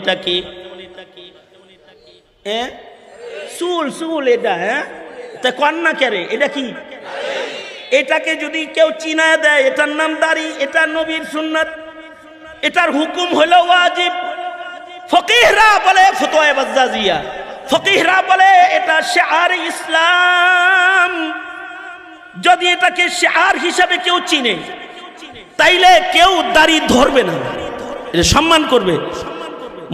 এটা কি? চুল চুল এটা, হ্যাঁ তা কন্যা কেরে, এটা কি? এটাকে যদি কেউ চিনায় দেয় এটার নাম দাড়ি, এটা নবীর সুন্নাত, এটার হুকুম হলো ওয়াজিব। ফকিহরা বলে ফতোয়া বাজ্জাজিয়া, ফকিহরা বলে এটা শিআর ইসলাম। যদি এটাকে শিআর হিসাবে কেউ চিনে তাইলে কেউ দাড়ি ধরবে না, এটা সম্মান করবে।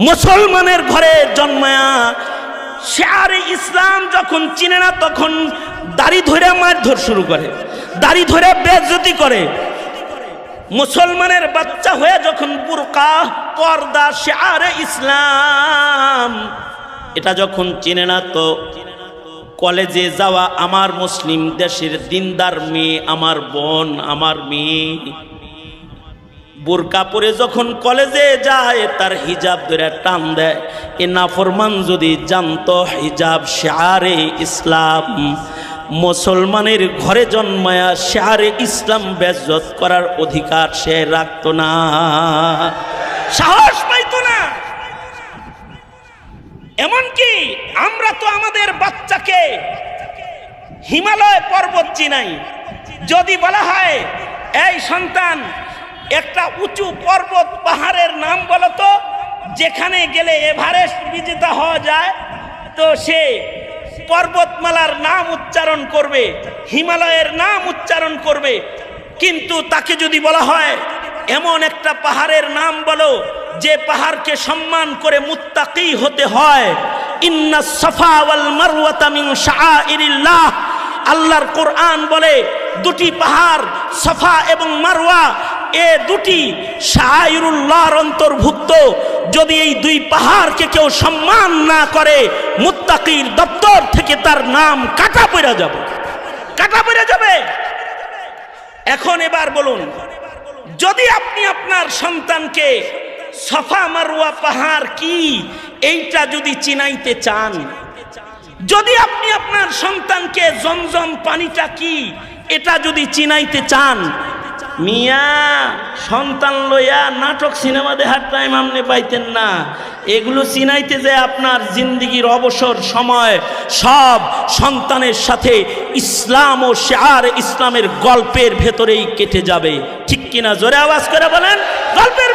মুসলমানের ঘরে জন্মায়া শিআর ইসলাম যখন চিনে না তখন দাড়ি ধরে মারধর শুরু করে, দাড়ি ধরে বেইজ্জতি করে। মুসলমানের বাচ্চা হয়ে যখন বুরকা পর্দা শিআর ইসলাম এটা যখন চিনে না, তো কলেজে যাওয়া আমার মুসলিম দেশের দিনদার মেয়ে, আমার বোন, আমার মেয়ে বোরকা পরে যখন কলেজে যায় তার হিজাব ধরে টান দেয়। এ নাফরমান যদি জানতো হিজাব শিআরে ইসলাম, মুসলমানের ঘরে জন্মায়া শিআরে ইসলাম বেইজ্জত করার অধিকার সে রাখতো না, সাহস পাইতো না। এমনকি আমরা তো আমাদের বাচ্চাকে হিমালয় পর্বত চিনাই। যদি বলা হয় এই সন্তান একটা উঁচু পর্বত পাহাড়ের নাম বলো তো যেখানে গেলে এভারেস্ট বিজেতা হওয়া যায়, তো সে পর্বতমালার নাম উচ্চারণ করবে, হিমালয়ের নাম উচ্চারণ করবে। কিন্তু তাকে যদি বলা হয় এমন একটা পাহাড়ের নাম বলো যে পাহাড়কে সম্মান করে মুত্তাকি হতে হয়, ইন্নাস সাফা ওয়াল মারওয়াতা মিন শাআইরিল্লাহ, আল্লাহর কোরআন বলে দুটি পাহাড় সাফা এবং মারওয়া এ দুটি শাআইরুল্লাহর অন্তর্ভুক্ত। যদি এই দুই পাহাড়কে কেউ সম্মান না করে মুত্তাকির দপ্তর থেকে তার নাম কাটা পড়ে যাবে, কাটা পড়ে যাবে। এখন এবার বলুন, যদি আপনি আপনার সন্তানকে সাফা মারওয়া পাহাড় কি এইটা যদি চিনাইতে চান, যদি আপনি আপনার সন্তানকে জমজম পানিটা কি এটা যদি চিনাইতে চান, মিয়া সন্তান লইয়া নাটক সিনেমা দেখার টাইম আপনি পাইতেন না। এগুলো চিনাইতে যে আপনার জিন্দিগির অবসর সময় সব সন্তানের সাথে ইসলাম ও শিআর ইসলামের গল্পের ভেতরেই কেটে যাবে। ঠিক কিনা? জোরে আওয়াজ করে বলেন, গল্পের